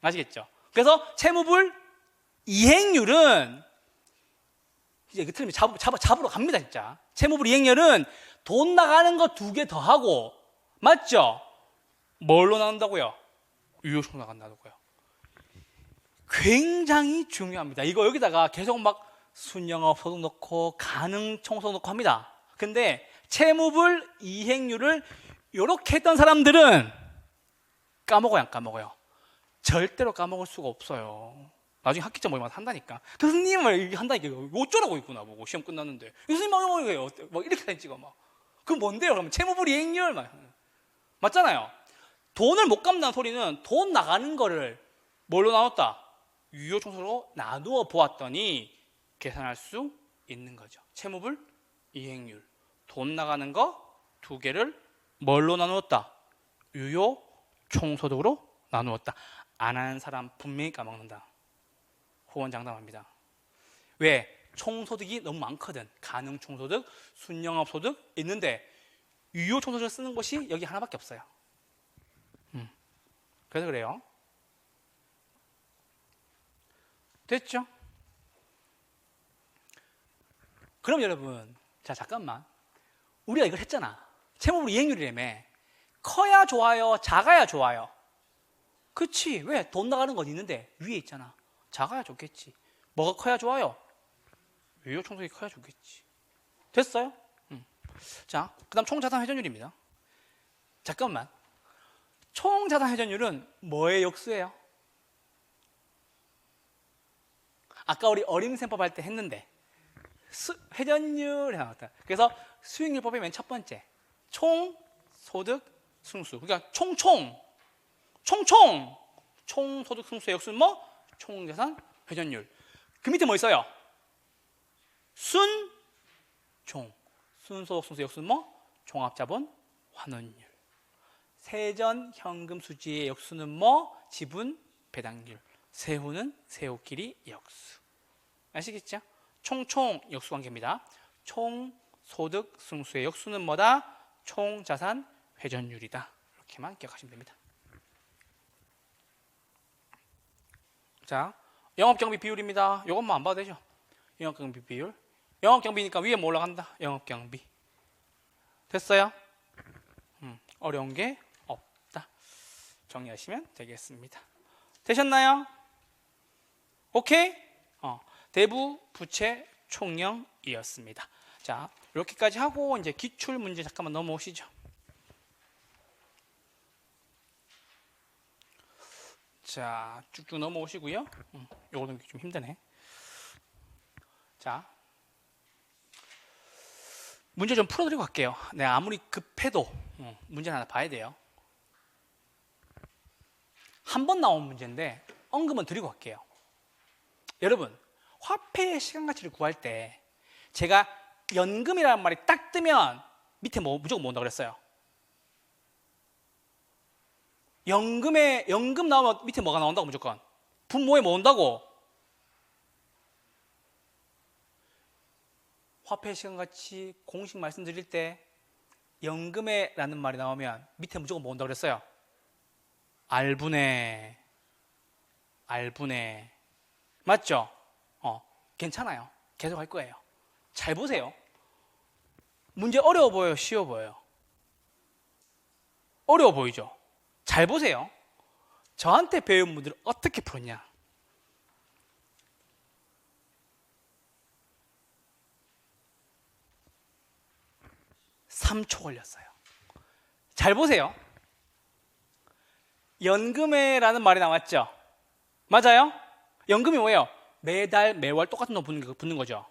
A: 아시겠죠? 그래서 채무불 이행률은 이제 그 틀리면 잡으러 갑니다. 진짜 채무불 이행률은 돈 나가는 거 2개 더하고, 맞죠? 뭘로 나눈다고요? 유효총소득 나간다고요. 굉장히 중요합니다. 이거 여기다가 계속 막 순영업 소득 넣고 가능 총소득 넣고 합니다. 근데 채무불 이행률을 이렇게 했던 사람들은 까먹어요, 안 까먹어요? 절대로 까먹을 수가 없어요. 나중에 학기점 모임마다 한다니까. 교수님을 한다니까. 어쩌라고 있구나 보고 시험 끝났는데 교수님 왜요? 막 이렇게 사진 찍어 막. 그럼 뭔데요? 그러면 채무불 이행률 맞잖아요. 돈을 못 갚는다는 소리는 돈 나가는 거를 뭘로 나눴다? 유효총소득으로 나누어 보았더니 계산할 수 있는 거죠. 채무불 이행률. 돈 나가는 거 2개를 뭘로 나누었다? 유효총소득으로 나누었다. 안 하는 사람 분명히 까먹는다. 호언장담합니다. 왜? 총소득이 너무 많거든. 가능총소득, 순영업소득 있는데 유효총소득을 쓰는 곳이 여기 하나밖에 없어요. 그래서 그래요. 됐죠? 그럼 여러분, 자 잠깐만. 우리가 이걸 했잖아. 채무불 이행률이라며. 커야 좋아요? 작아야 좋아요? 그치. 왜? 돈 나가는 건 있는데 위에 있잖아. 작아야 좋겠지. 뭐가 커야 좋아요? 유효총소득이 커야 좋겠지. 됐어요? 자, 그 다음 총자산 회전율입니다. 잠깐만. 총자산 회전율은 뭐의 역수예요? 아까 우리 어림셈법 할 때 했는데 회전율이 나왔다. 그래서 수익률법의 맨 첫 번째 총 소득 승수. 그러니까 총소득 승수의 역수는 뭐? 총자산 회전율. 그 밑에 뭐 있어요? 순소득 승수의 역수는 뭐? 종합자본 환원율. 세전 현금 수지의 역수는 뭐? 지분 배당률. 세후는 세후끼리 역수. 아시겠죠? 총총 역수 관계입니다. 총 소득 승수의 역수는 뭐다? 총 자산 회전율이다. 이렇게만 기억하시면 됩니다. 자, 영업경비 비율입니다. 이것만 안 봐도 되죠? 영업경비 비율. 영업경비니까 위에 뭐 올라간다? 영업경비. 됐어요? 어려운 게 없다. 정리하시면 되겠습니다. 되셨나요? 오케이? 대부 부채 총령이었습니다. 자, 이렇게까지 하고 이제 기출 문제 잠깐만 넘어오시죠. 자, 쭉쭉 넘어오시고요. 요거는 좀 힘드네. 자, 문제 좀 풀어드리고 갈게요. 네, 아무리 급해도 문제는 하나 봐야 돼요. 한 번 나온 문제인데 언급은 드리고 갈게요. 여러분, 화폐의 시간 가치를 구할 때 제가 연금이라는 말이 딱 뜨면 밑에 뭐 무조건 뭐 온다고 그랬어요? 연금 나오면 밑에 뭐가 나온다고 무조건? 분모에 뭐 온다고? 화폐의 시간 가치 공식 말씀드릴 때 연금에라는 말이 나오면 밑에 무조건 뭐 온다고 그랬어요? R분의 맞죠? 괜찮아요. 계속 할 거예요. 잘 보세요. 문제 어려워 보여요? 쉬워 보여요? 어려워 보이죠? 잘 보세요. 저한테 배운 분들은 어떻게 풀었냐? 3초 걸렸어요. 잘 보세요. 연금에라는 말이 나왔죠? 맞아요? 연금이 뭐예요? 매달 매월 똑같은 돈 붙는 거죠.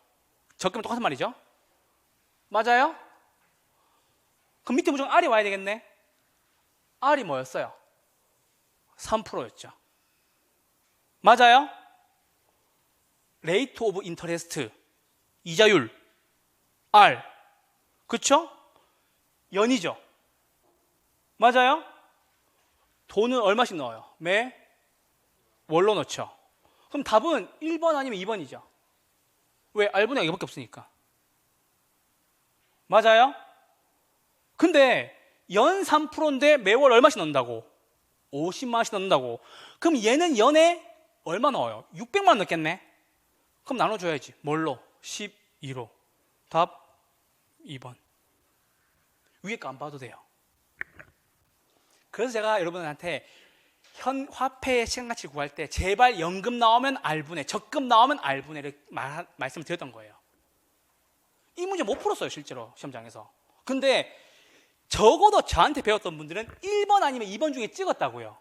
A: 적금은 똑같은 말이죠. 맞아요? 그럼 밑에 무조건 R이 와야 되겠네. R이 뭐였어요? 3%였죠. 맞아요? 레이트 오브 인터레스트, 이자율 R. 그쵸? 연이죠. 맞아요? 돈은 얼마씩 넣어요? 매 월로 넣죠. 그럼 답은 1번 아니면 2번이죠. 왜? R분의 이거밖에 없으니까. 맞아요? 근데 연 3%인데 매월 얼마씩 넣는다고? 50만 원씩 넣는다고. 그럼 얘는 연에 얼마 넣어요? 600만 원 넣겠네. 그럼 나눠줘야지. 뭘로? 12로. 답 2번. 위에 거 안 봐도 돼요. 그래서 제가 여러분한테 화폐의 시간가치를 구할 때 제발 연금 나오면 R분의, 적금 나오면 R분의를 말씀을 드렸던 거예요. 이 문제 못 풀었어요, 실제로 시험장에서. 근데 적어도 저한테 배웠던 분들은 1번 아니면 2번 중에 찍었다고요.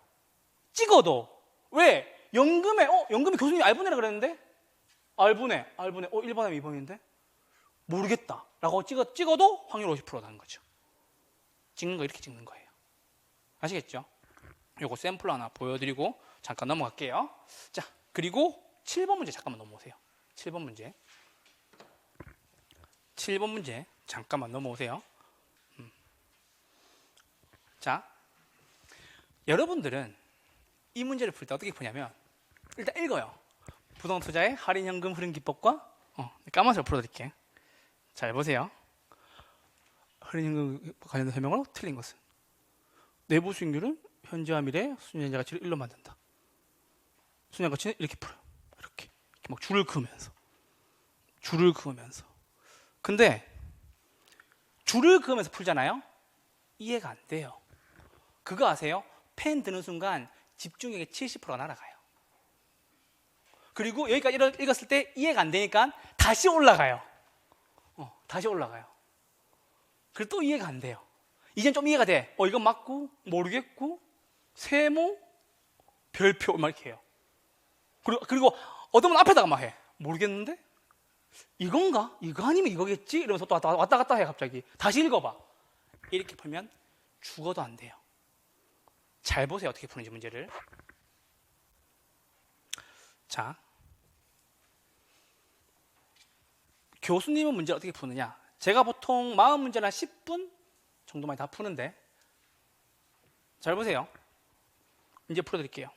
A: 찍어도. 왜? 연금에 교수님이 R분의라 그랬는데? R분의 1번 아니면 2번인데? 모르겠다 라고 찍어도 확률 50%라는 거죠. 찍는 거 이렇게 찍는 거예요. 아시겠죠? 요거 샘플 하나 보여드리고 잠깐 넘어갈게요. 자, 그리고 7번 문제 잠깐만 넘어오세요. 7번 문제 잠깐만 넘어오세요. 자, 여러분들은 이 문제를 풀 때 어떻게 푸냐면 일단 읽어요. 부동 투자의 할인 현금 흐름 기법과 까만색으로 풀어드릴게요. 잘 보세요. 할인 현금 관련된 설명으로 틀린 것은 내부 수익률은 현재와 미래 순현재 가치를 1로 만든다. 순현 가치는 이렇게 풀어요. 이렇게 막 줄을 그으면서. 근데 줄을 그으면서 풀잖아요. 이해가 안 돼요. 그거 아세요? 펜 드는 순간 집중력의 70%가 날아가요. 그리고 여기까지 읽었을 때 이해가 안 되니까 다시 올라가요. 그리고 또 이해가 안 돼요. 이젠 좀 이해가 돼. 이건 맞고 모르겠고 세모 별표 막 이렇게 해요. 그리고 어떤 분 앞에다가 막 해. 모르겠는데? 이건가? 이거 아니면 이거겠지? 이러면서 또 왔다 갔다 해 갑자기. 다시 읽어봐. 이렇게 풀면 죽어도 안 돼요. 잘 보세요. 어떻게 푸는지 문제를. 자, 교수님은 문제를 어떻게 푸느냐. 제가 보통 40문제를 한 10분 정도만 다 푸는데, 잘 보세요. 이제 풀어드릴게요.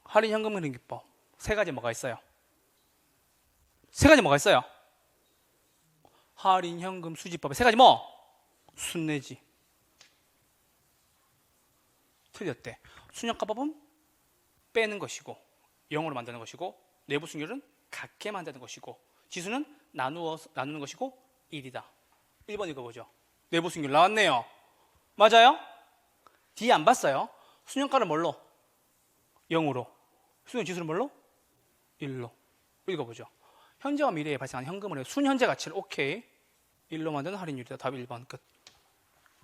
A: 할인 현금 흐름 기법 세 가지 뭐가 있어요? 세 가지 뭐가 있어요? 할인 현금 수지법에 세 가지 뭐? 순내지. 틀렸대. 순역가법은 빼는 것이고 0으로 만드는 것이고 내부 승률은 같게 만드는 것이고 지수는 나누는 것이고 1이다. 1번 읽어보죠. 내부 승률 나왔네요. 맞아요? 뒤에 안 봤어요. 순역가를 뭘로? 0으로. 수능 지수는 뭘로? 1로. 읽어보죠. 현재와 미래에 발생한 현금을 순현재 가치를 오케이 1로 만드는 할인율이다. 답 1번 끝.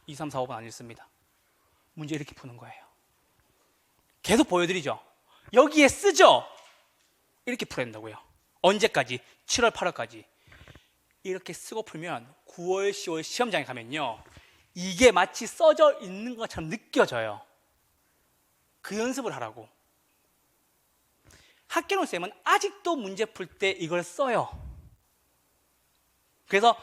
A: 2, 3, 4, 5번 안 읽습니다. 문제 이렇게 푸는 거예요. 계속 보여드리죠. 여기에 쓰죠. 이렇게 풀어야 된다고요. 언제까지? 7월, 8월까지. 이렇게 쓰고 풀면 9월, 10월 시험장에 가면요. 이게 마치 써져 있는 것처럼 느껴져요. 그 연습을 하라고. 학교론 쌤은 아직도 문제 풀 때 이걸 써요. 그래서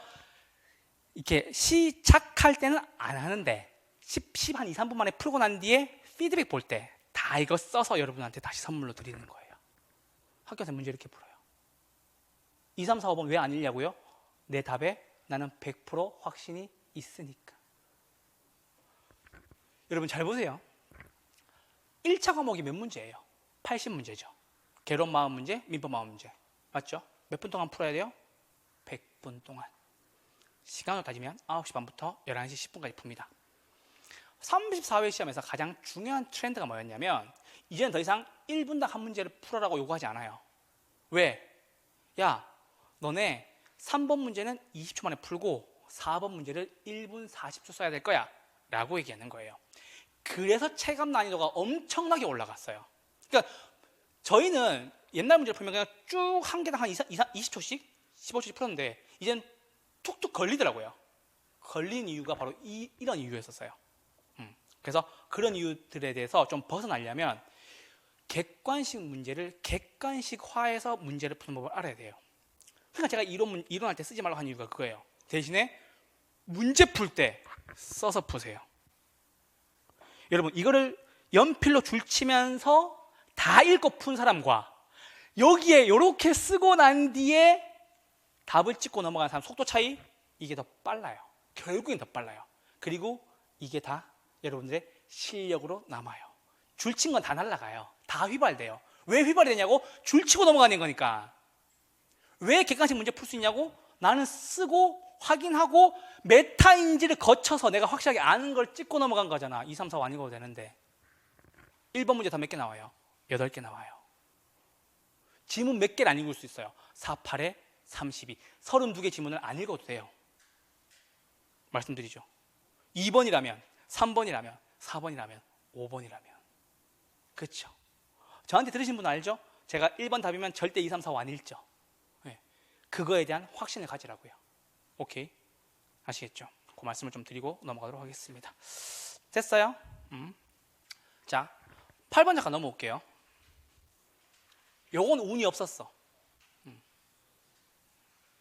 A: 이렇게 시작할 때는 안 하는데 10 한 2, 3분 만에 풀고 난 뒤에 피드백 볼 때 다 이거 써서 여러분한테 다시 선물로 드리는 거예요. 학교에서 문제 이렇게 풀어요. 2, 3, 4, 5번 왜 안 읽냐고요? 내 답에 나는 100% 확신이 있으니까. 여러분 잘 보세요. 1차 과목이 몇 문제예요? 80문제죠. 개론 40문제, 민법 40문제. 맞죠? 몇 분 동안 풀어야 돼요? 100분 동안. 시간을 따지면 9시 반부터 11시 10분까지 풉니다. 34회 시험에서 가장 중요한 트렌드가 뭐였냐면 이제는 더 이상 1분당 한 문제를 풀어라고 요구하지 않아요. 왜? 야, 너네 3번 문제는 20초 만에 풀고 4번 문제를 1분 40초 써야 될 거야 라고 얘기하는 거예요. 그래서 체감 난이도가 엄청나게 올라갔어요. 그러니까 저희는 옛날 문제를 풀면 그냥 쭉 한 개당 한 20초씩 15초씩 풀었는데 이젠 툭툭 걸리더라고요. 걸린 이유가 바로 이런 이유였었어요. 그래서 그런 이유들에 대해서 좀 벗어나려면 객관식 문제를 객관식화해서 문제를 푸는 법을 알아야 돼요. 그러니까 제가 이론할 때 쓰지 말라고 한 이유가 그거예요. 대신에 문제 풀 때 써서 푸세요. 여러분 이거를 연필로 줄치면서 다 읽고 푼 사람과 여기에 이렇게 쓰고 난 뒤에 답을 찍고 넘어가는 사람 속도 차이 이게 더 빨라요. 결국엔 더 빨라요. 그리고 이게 다 여러분들의 실력으로 남아요. 줄친 건 다 날아가요. 다 휘발돼요. 왜 휘발이 되냐고? 줄치고 넘어가는 거니까. 왜 객관식 문제 풀 수 있냐고? 나는 쓰고 확인하고 메타인지를 거쳐서 내가 확실하게 아는 걸 찍고 넘어간 거잖아. 2, 3, 4, 5 안 읽어도 되는데 1번 문제 다 몇 개 나와요? 8개 나와요. 지문 몇 개를 안 읽을 수 있어요? 4, 8에 32 32개 지문을 안 읽어도 돼요. 말씀드리죠. 2번이라면 3번이라면 4번이라면 5번이라면 그렇죠. 저한테 들으신 분 알죠? 제가 1번 답이면 절대 2, 3, 4, 5 안 읽죠. 네. 그거에 대한 확신을 가지라고요. 오케이? 아시겠죠? 그 말씀을 좀 드리고 넘어가도록 하겠습니다. 됐어요? 자, 8번 잠깐 넘어올게요. 요건 운이 없었어.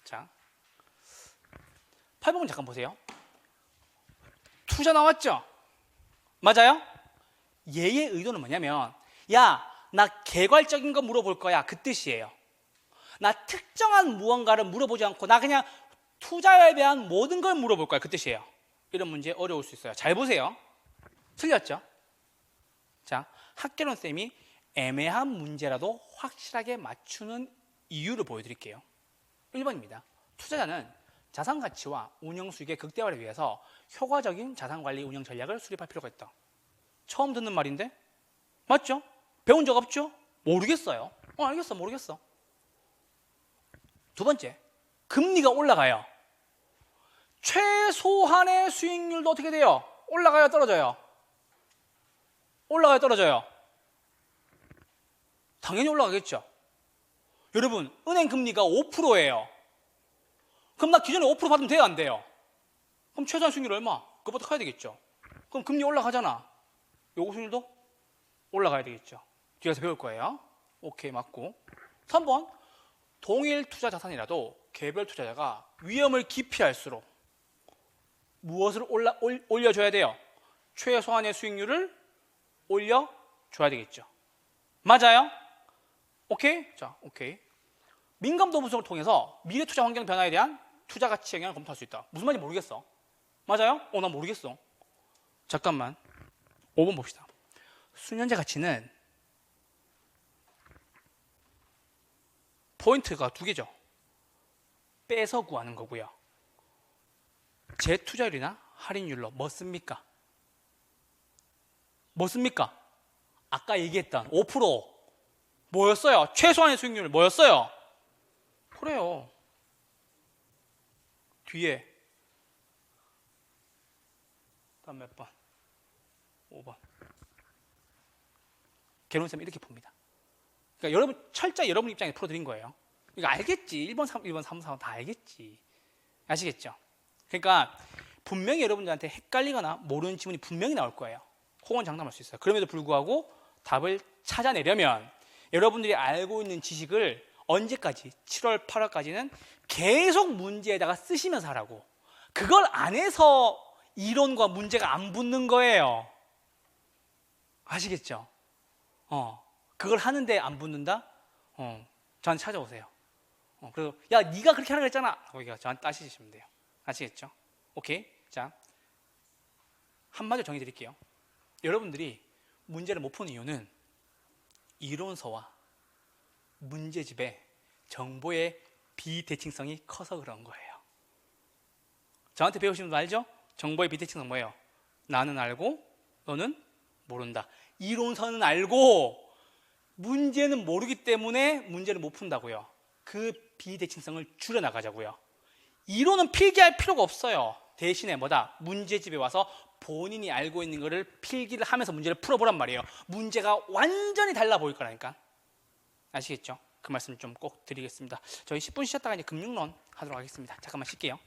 A: 자, 8번 잠깐 보세요. 투자 나왔죠? 맞아요? 얘의 의도는 뭐냐면 야, 나 개괄적인 거 물어볼 거야 그 뜻이에요. 나 특정한 무언가를 물어보지 않고 나 그냥 투자에 대한 모든 걸 물어볼 거야 그 뜻이에요. 이런 문제 어려울 수 있어요. 잘 보세요. 틀렸죠? 자, 학개론 쌤이 애매한 문제라도 확실하게 맞추는 이유를 보여드릴게요. 1번입니다. 투자자는 자산 가치와 운영 수익의 극대화를 위해서 효과적인 자산관리 운영 전략을 수립할 필요가 있다. 처음 듣는 말인데? 맞죠? 배운 적 없죠? 모르겠어요. 알겠어, 모르겠어. 두 번째, 금리가 올라가요. 최소한의 수익률도 어떻게 돼요? 올라가요, 떨어져요? 올라가요, 떨어져요? 당연히 올라가겠죠. 여러분, 은행 금리가 5%예요. 그럼 나 기존에 5% 받으면 돼요, 안 돼요? 그럼 최소한 수익률 얼마? 그것보다 커야 되겠죠. 그럼 금리 올라가잖아. 요구 수익률도 올라가야 되겠죠. 뒤에서 배울 거예요. 오케이, 맞고. 3번, 동일 투자 자산이라도 개별 투자자가 위험을 기피할수록 무엇을 올려줘야 돼요? 최소한의 수익률을 올려줘야 되겠죠. 맞아요? 오케이? 자, 오케이. 민감도 분석을 통해서 미래 투자 환경 변화에 대한 투자 가치 영향을 검토할 수 있다. 무슨 말인지 모르겠어. 맞아요? 난 모르겠어. 잠깐만. 5번 봅시다. 수년제 가치는 포인트가 두 개죠. 빼서 구하는 거고요. 재투자율이나 할인율로 뭐 씁니까? 뭐 씁니까? 아까 얘기했던 5% 뭐였어요? 최소한의 수익률 뭐였어요? 그래요. 뒤에 다음 몇 번? 5번. 개론쌤이 이렇게 봅니다. 그러니까 여러분 철저히 여러분 입장에 풀어드린 거예요. 이거 알겠지. 1번, 1번, 3번, 4번 다 알겠지. 아시겠죠? 그러니까 분명히 여러분들한테 헷갈리거나 모르는 지문이 분명히 나올 거예요. 혹은 장담할 수 있어요. 그럼에도 불구하고 답을 찾아내려면 여러분들이 알고 있는 지식을 언제까지? 7월, 8월까지는 계속 문제에다가 쓰시면서 하라고. 그걸 안 해서 이론과 문제가 안 붙는 거예요. 아시겠죠? 그걸 하는데 안 붙는다? 저한테 찾아오세요. 그래서 야, 네가 그렇게 하라고 했잖아. 거기가 저한테 따지시면 돼요. 아시겠죠? 오케이. 자, 한마디로 정해 드릴게요. 여러분들이 문제를 못 푸는 이유는 이론서와 문제집의 정보의 비대칭성이 커서 그런 거예요. 저한테 배우시는 분 알죠? 정보의 비대칭성 뭐예요? 나는 알고 너는 모른다. 이론서는 알고 문제는 모르기 때문에 문제를 못 푼다고요. 그 비대칭성을 줄여나가자고요. 이론은 필기할 필요가 없어요. 대신에 뭐다? 문제집에 와서 본인이 알고 있는 거를 필기를 하면서 문제를 풀어보란 말이에요. 문제가 완전히 달라 보일 거라니까. 아시겠죠? 그 말씀 좀 꼭 드리겠습니다. 저희 10분 쉬었다가 이제 금융론 하도록 하겠습니다. 잠깐만 쉴게요.